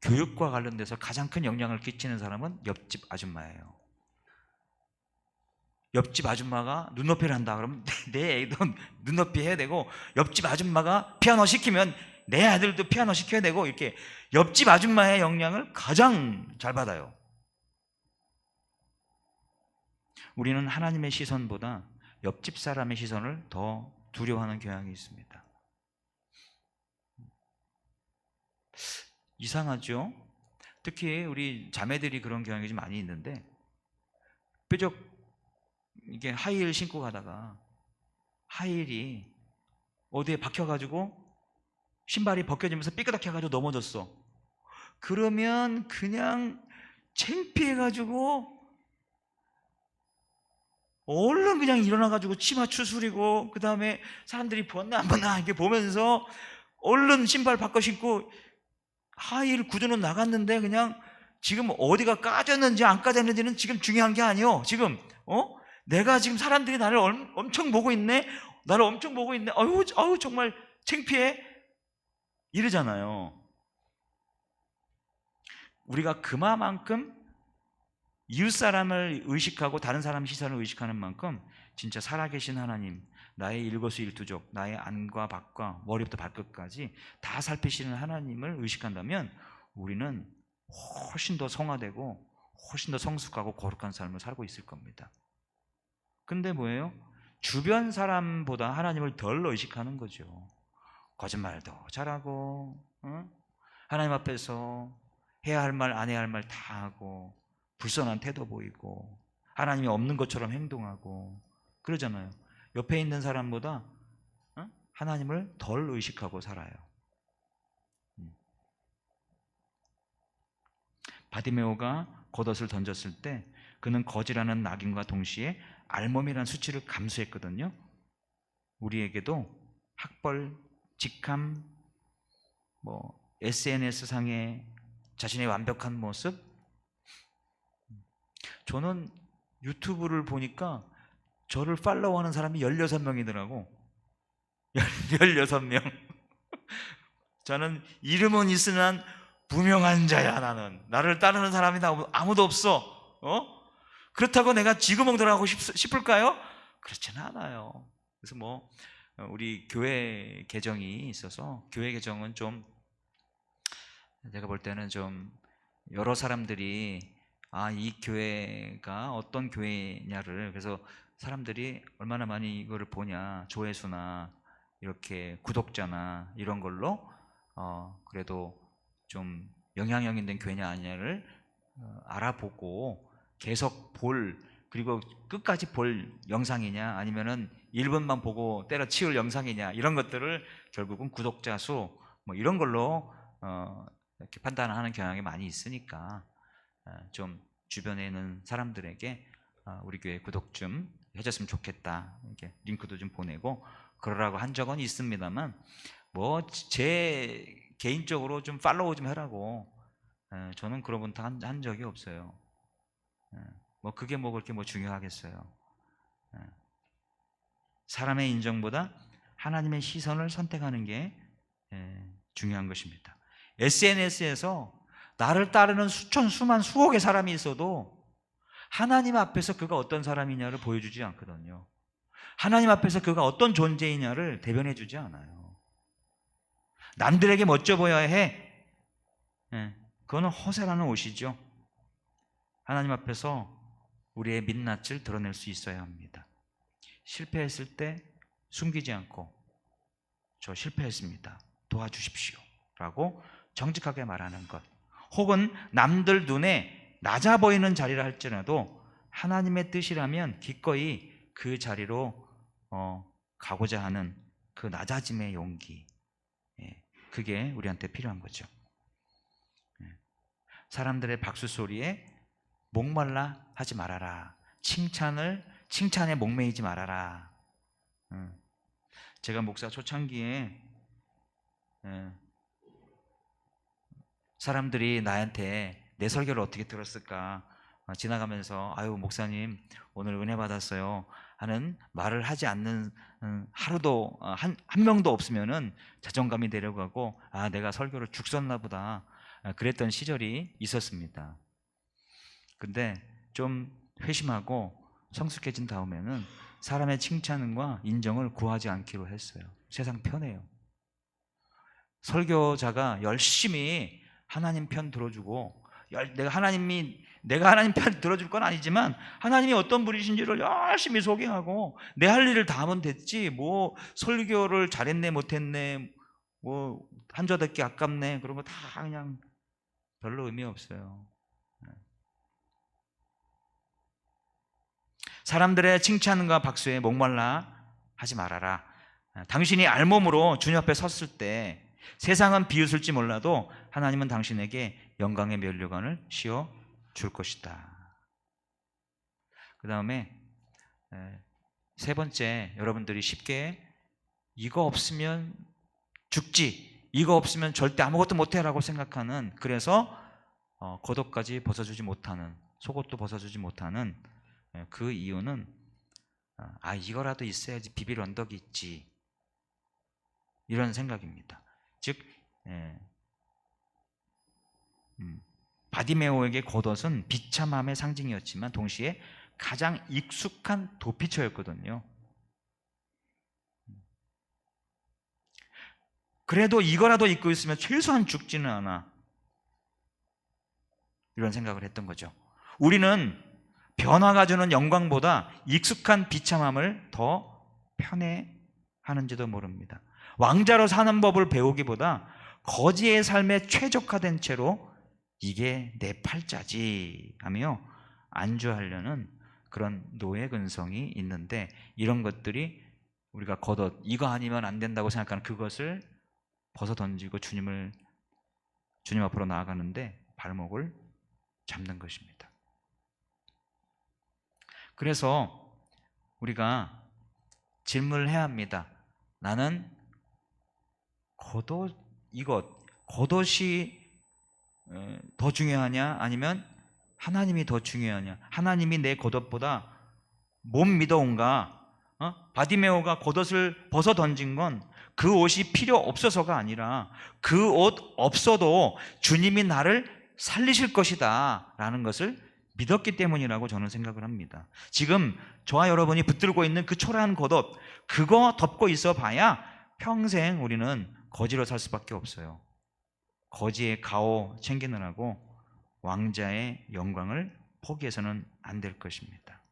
교육과 관련돼서 가장 큰 영향을 끼치는 사람은 옆집 아줌마예요. 옆집 아줌마가 눈높이를 한다 그러면 내 애도 눈높이 해야 되고, 옆집 아줌마가 피아노 시키면 내 아들도 피아노 시켜야 되고, 이렇게 옆집 아줌마의 영향을 가장 잘 받아요. 우리는 하나님의 시선보다 옆집 사람의 시선을 더 두려워하는 경향이 있습니다. 이상하죠? 특히 우리 자매들이 그런 경향이 좀 많이 있는데, 뾰족 이게 하이힐 신고 가다가 하이힐이 어디에 박혀가지고 신발이 벗겨지면서 삐끄덕해가지고 넘어졌어. 그러면 그냥 창피해가지고 얼른 그냥 일어나가지고 치마 추스리고, 그 다음에 사람들이 보았나 안 보나 이렇게 보면서 얼른 신발 바꿔 신고 하이힐 구두는 나갔는데 그냥 지금 어디가 까졌는지 안 까졌는지는 지금 중요한 게 아니요. 지금 내가 지금 사람들이 나를 엄청 보고 있네. 나를 엄청 보고 있네. 아유 정말 창피해. 이러잖아요. 우리가 그만큼 이웃 사람을 의식하고 다른 사람 시선을 의식하는 만큼 진짜 살아계신 하나님, 나의 일거수일투족, 나의 안과 밖과 머리부터 발끝까지 다 살피시는 하나님을 의식한다면 우리는 훨씬 더 성화되고 훨씬 더 성숙하고 거룩한 삶을 살고 있을 겁니다. 근데 뭐예요? 주변 사람보다 하나님을 덜 의식하는 거죠. 거짓말도 잘하고, 하나님 앞에서 해야 할 말, 안 해야 할 말 다 하고, 불선한 태도 보이고, 하나님이 없는 것처럼 행동하고 그러잖아요. 옆에 있는 사람보다 하나님을 덜 의식하고 살아요. 바디메오가 겉옷을 던졌을 때 그는 거지라는 낙인과 동시에 알몸이라는 수치를 감수했거든요. 우리에게도 학벌, 직함, SNS상의 자신의 완벽한 모습. 저는 유튜브를 보니까 저를 팔로우하는 사람이 16명이더라고. 16명. 저는 이름은 있으나 무명한 자야. 나를 따르는 사람이 아무도 없어. 그렇다고 내가 지구멍들하고 싶을까요? 그렇지는 않아요. 그래서 우리 교회 계정이 있어서, 교회 계정은 좀 제가 볼 때는 좀 여러 사람들이 이 교회가 어떤 교회냐를, 그래서 사람들이 얼마나 많이 이거를 보냐, 조회수나 이렇게 구독자나 이런 걸로 그래도 좀 영향력 있는 교회냐 아니냐를 알아보고 계속 그리고 끝까지 볼 영상이냐 아니면은 1분만 보고 때려치울 영상이냐, 이런 것들을 결국은 구독자 수 이런 걸로 이렇게 판단하는 경향이 많이 있으니까 좀 주변에 있는 사람들에게 우리 교회 구독 좀 해줬으면 좋겠다, 이렇게 링크도 좀 보내고 그러라고 한 적은 있습니다만, 제 개인적으로 좀 팔로우 좀 해라고 저는 그런 분 한 적이 없어요. 그게 그렇게 중요하겠어요. 사람의 인정보다 하나님의 시선을 선택하는 게 중요한 것입니다. SNS에서 나를 따르는 수만 수억의 사람이 있어도 하나님 앞에서 그가 어떤 사람이냐를 보여주지 않거든요. 하나님 앞에서 그가 어떤 존재이냐를 대변해 주지 않아요. 남들에게 멋져 보여야 해. 그거는 허세라는 옷이죠. 하나님 앞에서 우리의 민낯을 드러낼 수 있어야 합니다. 실패했을 때 숨기지 않고 저 실패했습니다, 도와주십시오 라고 정직하게 말하는 것, 혹은 남들 눈에 낮아 보이는 자리라 할지라도 하나님의 뜻이라면 기꺼이 그 자리로 가고자 하는 그 낮아짐의 용기, 그게 우리한테 필요한 거죠. 사람들의 박수 소리에 목말라 하지 말아라. 칭찬에 목매이지 말아라. 제가 목사 초창기에 사람들이 나한테 내 설교를 어떻게 들었을까 지나가면서 아유 목사님 오늘 은혜 받았어요 하는 말을 하지 않는 하루도 한 명도 없으면은 자존감이 내려가고 내가 설교를 죽 썼나 보다 그랬던 시절이 있었습니다. 근데 좀 회심하고 성숙해진 다음에는 사람의 칭찬과 인정을 구하지 않기로 했어요. 세상 편해요. 설교자가 열심히 하나님 편 들어주고, 내가 하나님 편 들어줄 건 아니지만 하나님이 어떤 분이신지를 열심히 소개하고 내 할 일을 다 하면 됐지 설교를 잘했네 못했네 한 조 듣기 아깝네 그런 거 다 그냥 별로 의미 없어요. 사람들의 칭찬과 박수에 목말라 하지 말아라. 당신이 알몸으로 주님 앞에 섰을 때 세상은 비웃을지 몰라도 하나님은 당신에게 영광의 면류관을 씌워 줄 것이다. 그 다음에 세 번째, 여러분들이 쉽게 이거 없으면 죽지 이거 없으면 절대 아무것도 못해라고 생각하는, 그래서 겉옷까지 벗어주지 못하는, 속옷도 벗어주지 못하는 그 이유는 이거라도 있어야지 비빌 언덕이 있지, 이런 생각입니다. 즉 바디메오에게 겉옷은 비참함의 상징이었지만 동시에 가장 익숙한 도피처였거든요. 그래도 이거라도 입고 있으면 최소한 죽지는 않아, 이런 생각을 했던 거죠. 우리는 변화가 주는 영광보다 익숙한 비참함을 더 편애하는지도 모릅니다. 왕자로 사는 법을 배우기보다 거지의 삶에 최적화된 채로 이게 내 팔자지 하며 안주하려는 그런 노예 근성이 있는데, 이런 것들이 우리가 겉옷, 이거 아니면 안 된다고 생각하는 그것을 벗어 던지고 주님 앞으로 나아가는데 발목을 잡는 것입니다. 그래서 우리가 질문을 해야 합니다. 나는 겉옷이 더 중요하냐, 아니면 하나님이 더 중요하냐? 하나님이 내 겉옷보다 못 믿어온가? 바디메오가 겉옷을 벗어 던진 건 그 옷이 필요 없어서가 아니라 그 옷 없어도 주님이 나를 살리실 것이다 라는 것을 믿었기 때문이라고 저는 생각을 합니다. 지금 저와 여러분이 붙들고 있는 그 초라한 겉옷, 그거 덮고 있어 봐야 평생 우리는 거지로 살 수밖에 없어요. 거지의 가오 챙기느라고 왕자의 영광을 포기해서는 안 될 것입니다.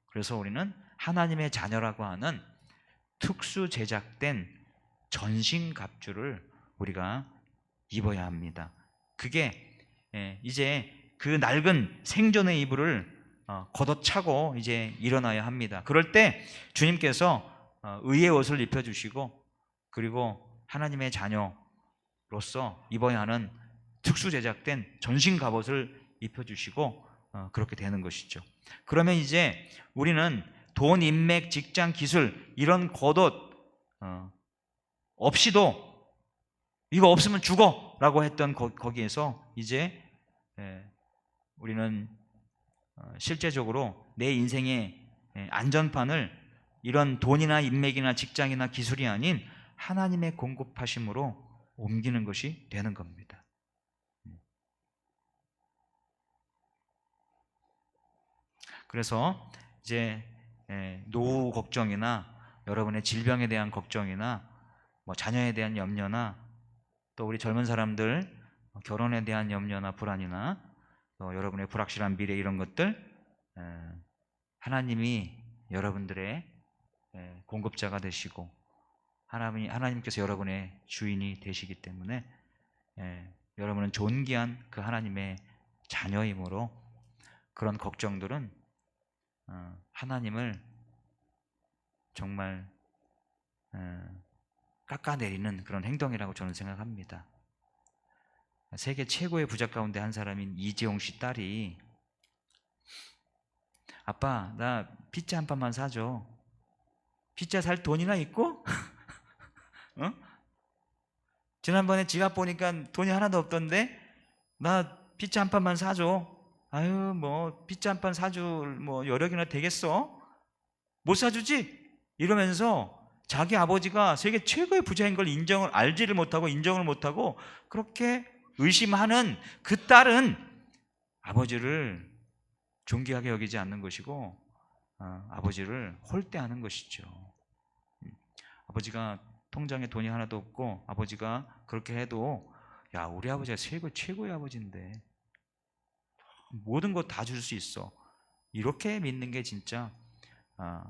그래서 우리는 하나님의 자녀라고 하는 특수 제작된 전신갑주를 우리가 입어야 합니다. 그게 이제 그 낡은 생존의 이불을 걷어차고 이제 일어나야 합니다. 그럴 때 주님께서 의의 옷을 입혀주시고, 그리고 하나님의 자녀로서 입어야 하는 특수 제작된 전신 갑옷을 입혀주시고 그렇게 되는 것이죠. 그러면 이제 우리는 돈, 인맥, 직장, 기술 이런 겉옷 없이도 이거 없으면 죽어 라고 했던 거기에서 이제 우리는 실제적으로 내 인생의 안전판을 이런 돈이나 인맥이나 직장이나 기술이 아닌 하나님의 공급하심으로 옮기는 것이 되는 겁니다. 그래서 이제 노후 걱정이나 여러분의 질병에 대한 걱정이나 뭐 자녀에 대한 염려나 또 우리 젊은 사람들 결혼에 대한 염려나 불안이나 또 여러분의 불확실한 미래, 이런 것들 하나님이 여러분들의 공급자가 되시고 하나님께서 여러분의 주인이 되시기 때문에 여러분은 존귀한 그 하나님의 자녀이므로 그런 걱정들은 하나님을 정말 깎아내리는 그런 행동이라고 저는 생각합니다. 세계 최고의 부자 가운데 한 사람인 이재용 씨 딸이, 아빠 나 피자 한 판만 사줘. 피자 살 돈이나 있고? 지난번에 지갑 보니까 돈이 하나도 없던데 나 피자 한 판만 사줘. 아유 뭐 피자 한 판 사줄 뭐 여력이나 되겠어? 못 사주지? 이러면서 자기 아버지가 세계 최고의 부자인 걸 알지를 못하고 인정을 못하고 그렇게 의심하는 그 딸은 아버지를 존귀하게 여기지 않는 것이고 아버지를 홀대하는 것이죠. 아버지가 통장에 돈이 하나도 없고 아버지가 그렇게 해도 야 우리 아버지가 최고의 아버지인데 모든 거 다 줄 수 있어, 이렇게 믿는 게 진짜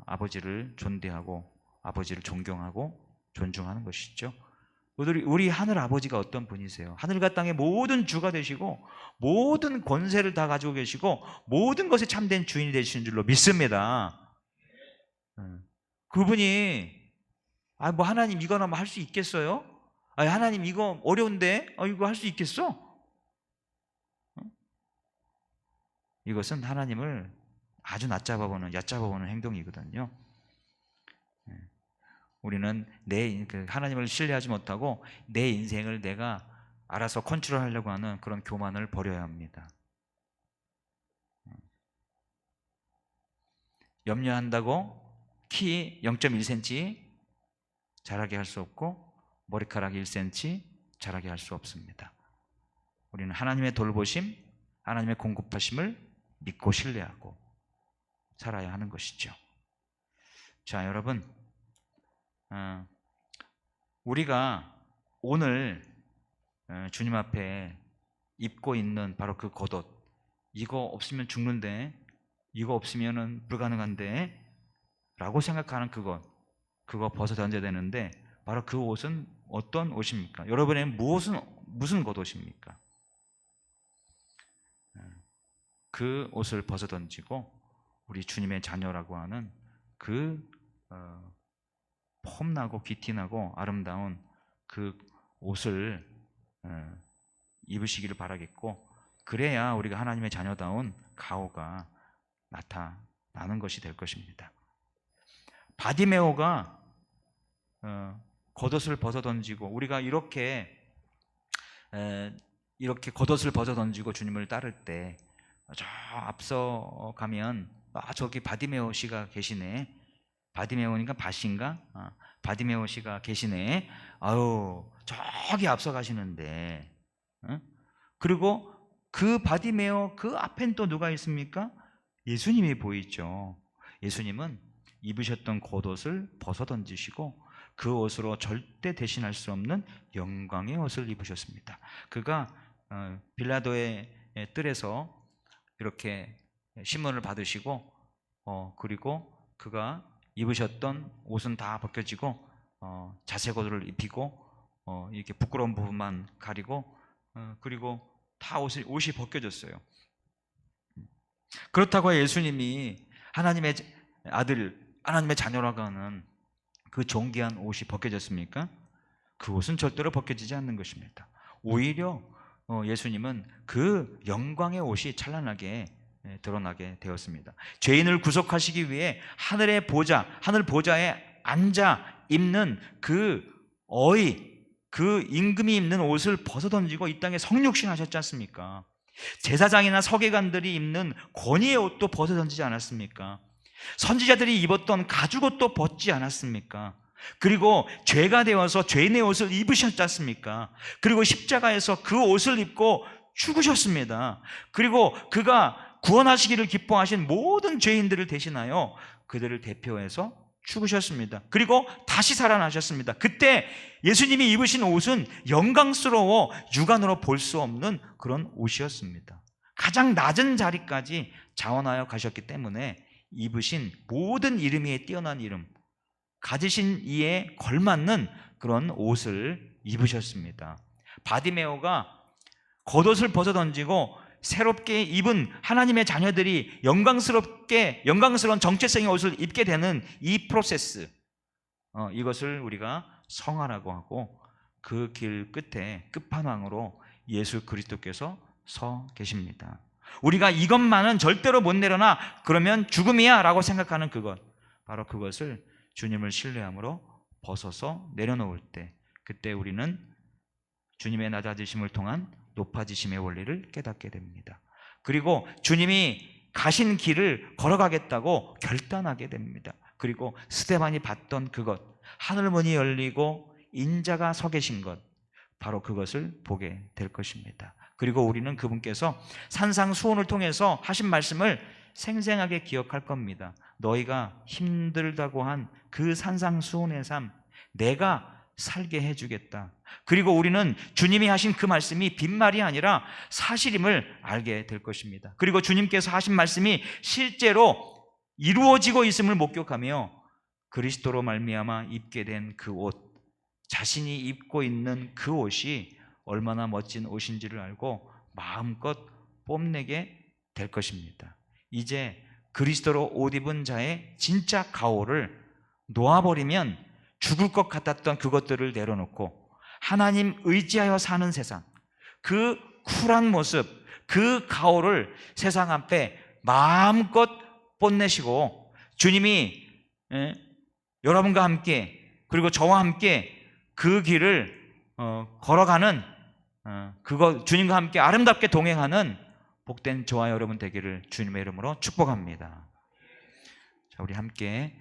아버지를 존대하고 아버지를 존경하고 존중하는 것이죠. 우리 하늘 아버지가 어떤 분이세요? 하늘과 땅의 모든 주가 되시고 모든 권세를 다 가지고 계시고 모든 것에 참된 주인이 되시는 줄로 믿습니다. 그분이 뭐 하나님 이거나 뭐 할 수 있겠어요? 하나님 이거 어려운데 이거 할 수 있겠어? 이것은 하나님을 아주 얕잡아보는 행동이거든요. 우리는 하나님을 신뢰하지 못하고 내 인생을 내가 알아서 컨트롤하려고 하는 그런 교만을 버려야 합니다. 염려한다고 키 0.1cm 자라게 할 수 없고 머리카락 1cm 자라게 할 수 없습니다. 우리는 하나님의 돌보심, 하나님의 공급하심을 믿고 신뢰하고 살아야 하는 것이죠. 자, 여러분, 우리가 오늘 주님 앞에 입고 있는 바로 그 겉옷, 이거 없으면 죽는데, 이거 없으면 불가능한데 라고 생각하는 그거 벗어 던져야 되는데, 바로 그 옷은 어떤 옷입니까? 여러분의 무슨 겉옷입니까? 그 옷을 벗어 던지고 우리 주님의 자녀라고 하는 그 폼나고 귀티나고 아름다운 그 옷을 입으시기를 바라겠고, 그래야 우리가 하나님의 자녀다운 가오가 나타나는 것이 될 것입니다. 바디메오가 겉옷을 벗어 던지고, 우리가 이렇게 겉옷을 벗어 던지고 주님을 따를 때, 저 앞서 가면 저기 바디메오 씨가 계시네. 바디메오니까 밭인가? 바디메오 씨가 계시네. 아유, 저기 앞서 가시는데. 그리고 그 바디메오 그 앞엔 또 누가 있습니까? 예수님이 보이죠. 예수님은 입으셨던 겉옷을 벗어 던지시고 그 옷으로 절대 대신할 수 없는 영광의 옷을 입으셨습니다. 그가 빌라도의 뜰에서 이렇게 신문을 받으시고, 그리고 그가 입으셨던 옷은 다 벗겨지고 자색 옷을 입히고 이렇게 부끄러운 부분만 가리고, 그리고 다 옷이 벗겨졌어요. 그렇다고 예수님이 하나님의 아들, 하나님의 자녀라고 하는 그 존귀한 옷이 벗겨졌습니까? 그 옷은 절대로 벗겨지지 않는 것입니다. 오히려 예수님은 그 영광의 옷이 찬란하게 드러나게 되었습니다. 죄인을 구속하시기 위해 하늘 보좌에 앉아 입는 그 임금이 입는 옷을 벗어 던지고 이 땅에 성육신 하셨지 않습니까? 제사장이나 서기관들이 입는 권위의 옷도 벗어 던지지 않았습니까? 선지자들이 입었던 가죽 옷도 벗지 않았습니까? 그리고 죄가 되어서 죄인의 옷을 입으셨지 않습니까? 그리고 십자가에서 그 옷을 입고 죽으셨습니다. 그리고 그가 구원하시기를 기뻐하신 모든 죄인들을 대신하여 그들을 대표해서 죽으셨습니다. 그리고 다시 살아나셨습니다. 그때 예수님이 입으신 옷은 영광스러워 육안으로 볼 수 없는 그런 옷이었습니다. 가장 낮은 자리까지 자원하여 가셨기 때문에 입으신 모든 이름 위에 뛰어난 이름, 가지신 이에 걸맞는 그런 옷을 입으셨습니다. 바디메오가 겉옷을 벗어 던지고 새롭게 입은 하나님의 자녀들이 영광스러운 정체성의 옷을 입게 되는 이 프로세스, 이것을 우리가 성화라고 하고, 그 길 끝에 끝판왕으로 예수 그리스도께서 서 계십니다. 우리가 이것만은 절대로 못 내려놔, 그러면 죽음이야 라고 생각하는 바로 그것을 주님을 신뢰함으로 벗어서 내려놓을 때, 그때 우리는 주님의 낮아지심을 통한 높아지심의 원리를 깨닫게 됩니다. 그리고 주님이 가신 길을 걸어가겠다고 결단하게 됩니다. 그리고 스데반이 봤던 그것, 하늘문이 열리고 인자가 서 계신 것, 바로 그것을 보게 될 것입니다. 그리고 우리는 그분께서 산상수훈을 통해서 하신 말씀을 생생하게 기억할 겁니다. 너희가 힘들다고 한 그 산상수훈의 삶, 내가 살게 해주겠다. 그리고 우리는 주님이 하신 그 말씀이 빈말이 아니라 사실임을 알게 될 것입니다. 그리고 주님께서 하신 말씀이 실제로 이루어지고 있음을 목격하며 그리스도로 말미암아 입게 된 그 옷, 자신이 입고 있는 그 옷이 얼마나 멋진 옷인지를 알고 마음껏 뽐내게 될 것입니다. 이제 그리스도로 옷 입은 자의 진짜 가오를 놓아버리면 죽을 것 같았던 그것들을 내려놓고 하나님 의지하여 사는 세상, 그 쿨한 모습, 그 가오를 세상 앞에 마음껏 뽐내시고, 주님이 여러분과 함께 그리고 저와 함께 그 길을 걸어가는 주님과 함께 아름답게 동행하는 복된 저와 여러분 되기를 주님의 이름으로 축복합니다. 자, 우리 함께